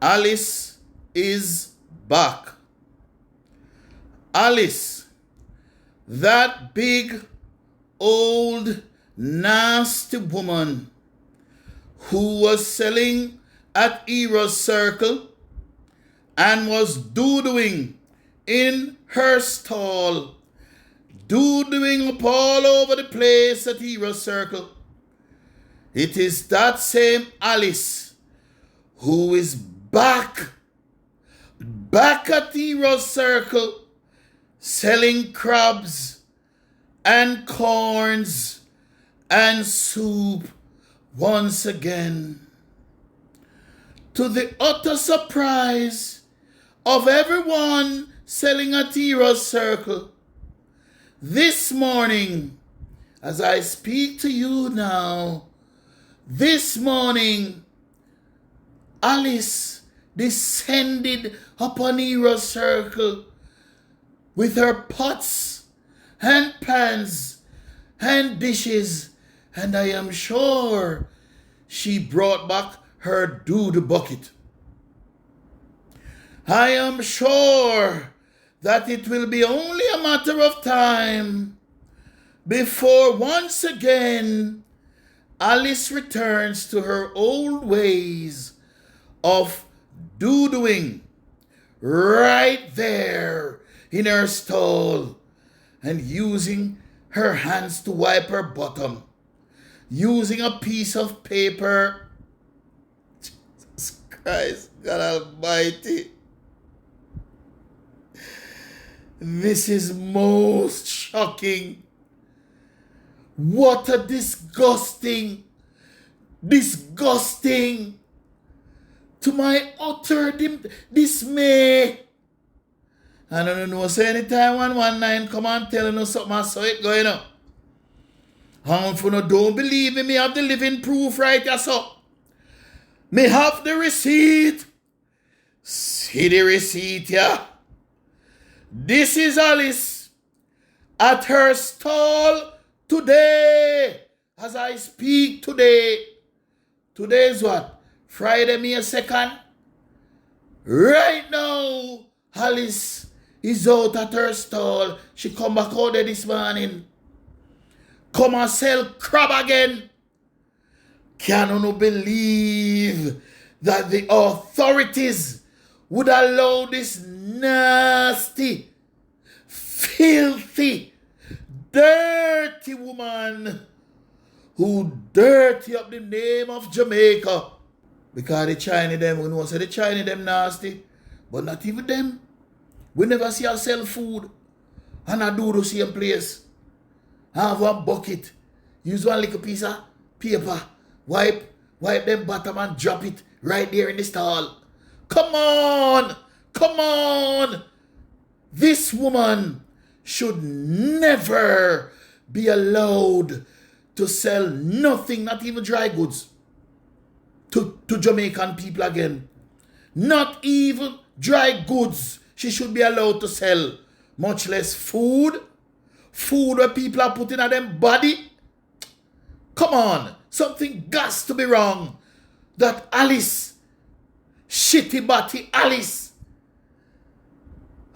Alice is back. Alice, that big, old, nasty woman who was selling at Eros Circle and was doodling in her stall, doodling up all over the place at Eros Circle. It is that same Alice who is back at Eros Circle, selling crabs and corns and soup once again. To the utter surprise of everyone selling at Eros Circle, this morning, as I speak to you now, this morning, Alice descended upon Eros Circle with her pots and pans and dishes, and I am sure she brought back her doodle bucket. I am sure that it will be only a matter of time before once again Alice returns to her old ways of doodling right there in her stall and using her hands to wipe her bottom, using a piece of paper. Jesus Christ, God Almighty. This is most shocking. What a disgusting, to my utter dismay. I don't know, so anytime 119 come and tell you something, I saw it going up. And if you don't believe me, I have the living proof right here, so. Me have the receipt. See the receipt, yeah. This is Alice at her stall today, as I speak today. Today is what? Friday, May 2nd? Right now, Alice is out at her stall. She come back out there this morning. Come and sell crab again. Can you believe that the authorities would allow this nasty, filthy, dirty woman who dirty up the name of Jamaica? Because the Chinese them, we know say the Chinese them nasty, but not even them. We never see her sell food and I do the same place. Have one bucket, use one little piece of paper, wipe them bottom and drop it right there in the stall. Come on. This woman should never be allowed to sell nothing, not even dry goods, to Jamaican people again. Not even dry goods she should be allowed to sell, much less food where people are putting on them body. Come on, something got to be wrong. That Alice, shitty body Alice.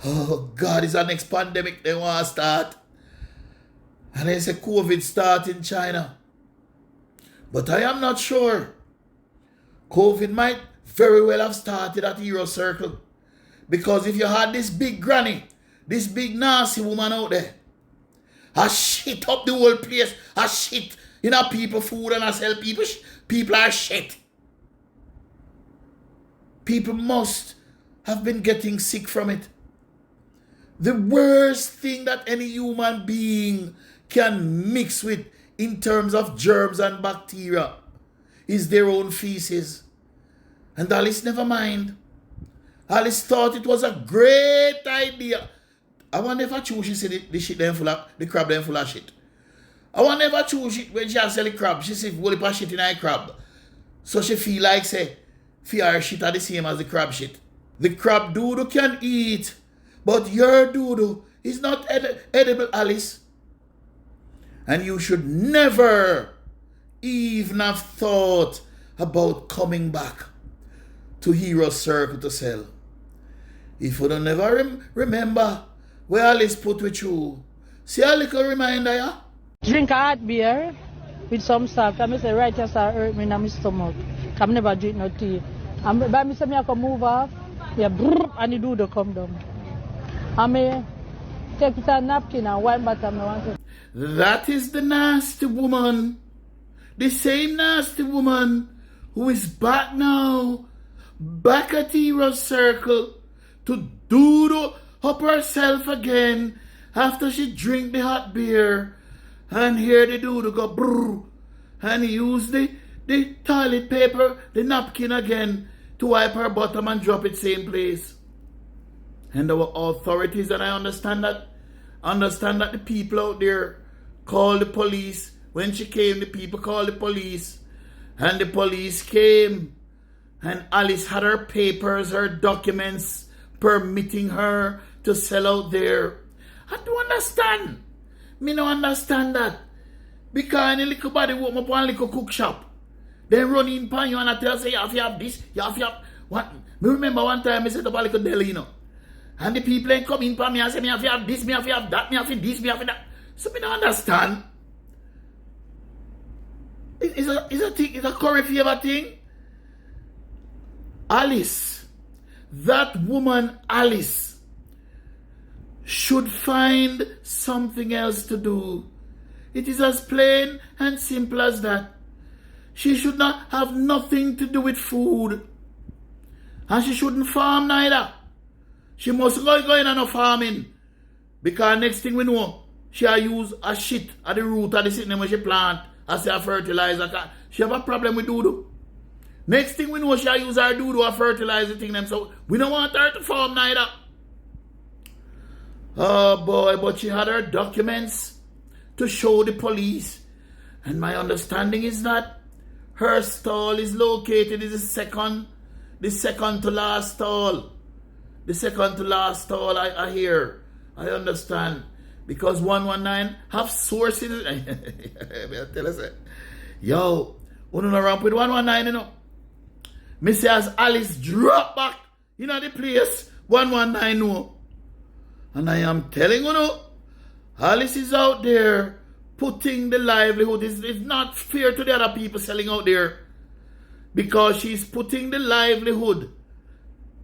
Oh God, it's our next pandemic they want to start. And they say COVID start in China. But I am not sure. COVID might very well have started at Eros Circle. Because if you had this big granny, this big nasty woman out there, I shit up the whole place, I shit in a people food and I sell people are shit. People must have been getting sick from it. The worst thing that any human being can mix with in terms of germs and bacteria is their own feces. And Alice never mind. Alice thought it was a great idea. I wonder if I choose she said the shit them full of, the crab them full of shit. I wonder if I choose it when she has sell the crab, she said whole heap of shit in her crab. So she feel like say, for her shit are the same as the crab shit. The crab doodle can eat, but your doodle is not edible, Alice. And you should never even have thought about coming back to Hero Circle to sell. If you don't never remember where Alice put with you, see a little reminder, yeah? Drink a hot beer with some salt. I say right here start hurt me in my stomach. I never drink no tea. And by me say I can move off, yeah, brrr, and the doodle come down. I may take it a napkin and wipe bottom. That is the nasty woman. The same nasty woman who is back now, back at Hero Circle to doodle up herself again after she drink the hot beer and hear the doodle go brrr and use the toilet paper, the napkin again to wipe her bottom and drop it same place. And our authorities, and I understand that the people out there called the police. When she came, the people called the police, and the police came, and Alice had her papers, her documents permitting her to sell out there. I don't understand. Me no understand that. Because any little body walk up one little cook shop, then run in pan you and I tell say you have to have this, you have to have what. Me remember one time I set up a little deli, you know. And the people ain't come in pan me and say me have to have this, me have to have that, me have to this, me have to that. So me don't understand. Is a curry favor thing? Alice, that woman Alice, should find something else to do. It is as plain and simple as that. She should not have nothing to do with food. And she shouldn't farm neither. She must go in on a farming. Because next thing we know, she'll use a shit at the root of the thing when she plant. As a fertilizer. She have a problem with doodoo. Next thing we know, she'll use her doodoo or fertilizer thing them. So we don't want her to farm neither. Oh boy, but she had her documents to show the police. And my understanding is that her stall is located in the second to last stall. The second to last stall I hear. I understand. Because 119 have sources. I tell us, yo, we don't ramp with 119, you know. Me say as Alice drop back, you know the place, 119 no. And I am telling you, no, Alice is out there putting the livelihood. It's not fair to the other people selling out there. Because she's putting the livelihood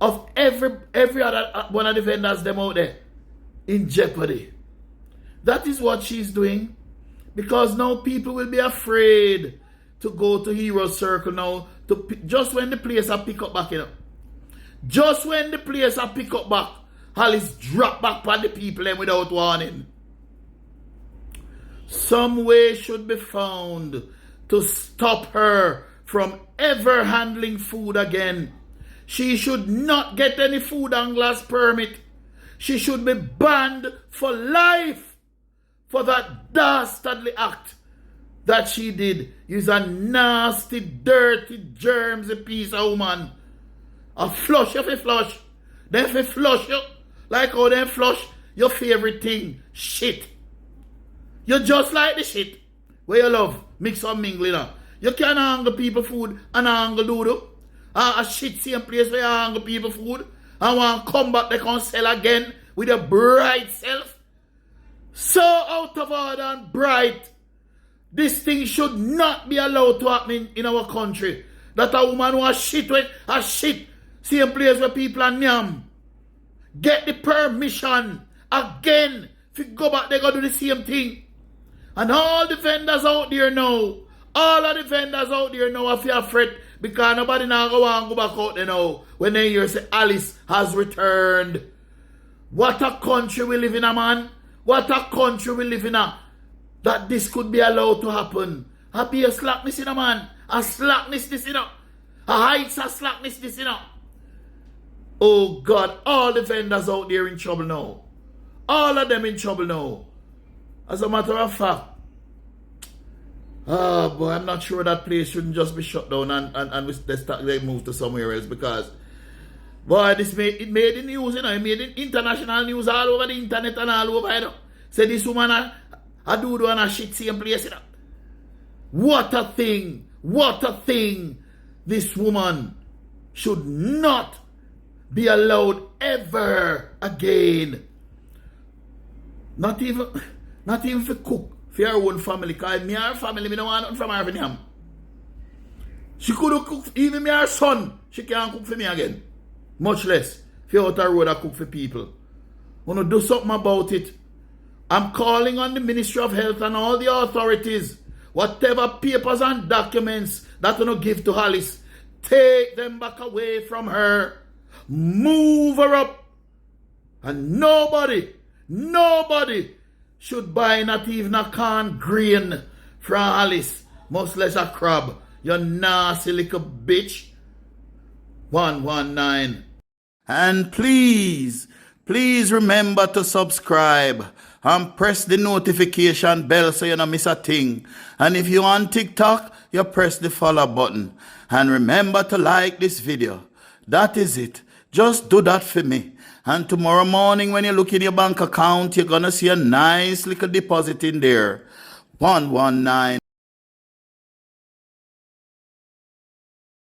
of every other one of the vendors them out there in jeopardy. That is what she's doing. Because now people will be afraid to go to Hero Circle now. Just when the place are pick up back, you know. Just when the place are pick up back, Alice drop back on the people and without warning. Some way should be found to stop her from ever handling food again. She should not get any food and glass permit. She should be banned for life. For that dastardly act that she did. Is a nasty, dirty, germs, a piece of woman. A flush of a flush. Then if you flush you, like how they flush your favorite thing, shit. You're just like the shit. Where you love, mix and mingle, you know. You can't angle people food and angle doodoo. A shit same place where you angle people food. And want to come back, they can sell again with a bright self. So out of order and bright, this thing should not be allowed to happen in our country. That a woman who has shit with a shit, same place where people are nyam. Get the permission again. If you go back, they go do the same thing. And all the vendors out there now, all of the vendors out there now are afraid because nobody now go back out there now when they hear say Alice has returned. What a country we live in, a man. What a country we live in, that this could be allowed to happen. A be a slackness in a man. A slackness this, you know. A heights of slackness this, you know. Oh God, all the vendors out there in trouble now. All of them in trouble now. As a matter of fact, oh boy, I'm not sure that place shouldn't just be shut down and they move to somewhere else because boy, it made the news, you know. It made the international news all over the internet and all over, you know. Say this woman a do and a shit same place, you know. What a thing. What a thing. This woman should not be allowed ever again. Not even for cook for her own family. Because me her family, me don't want nothing from her for them. She could cook, even me her son, she can't cook for me again. Much less for out her road to cook for people. Want to do something about it. I'm calling on the Ministry of Health and all the authorities. Whatever papers and documents that you give to Alice, take them back away from her. Move her up. And nobody should buy not even a corn grain from Alice, much less a crab. You nasty little bitch. 119. And please remember to subscribe and press the notification bell so you don't miss a thing. And if you're on TikTok, you press the follow button. And remember to like this video. That is it. Just do that for me. And tomorrow morning when you look in your bank account, you're going to see a nice little deposit in there. 119.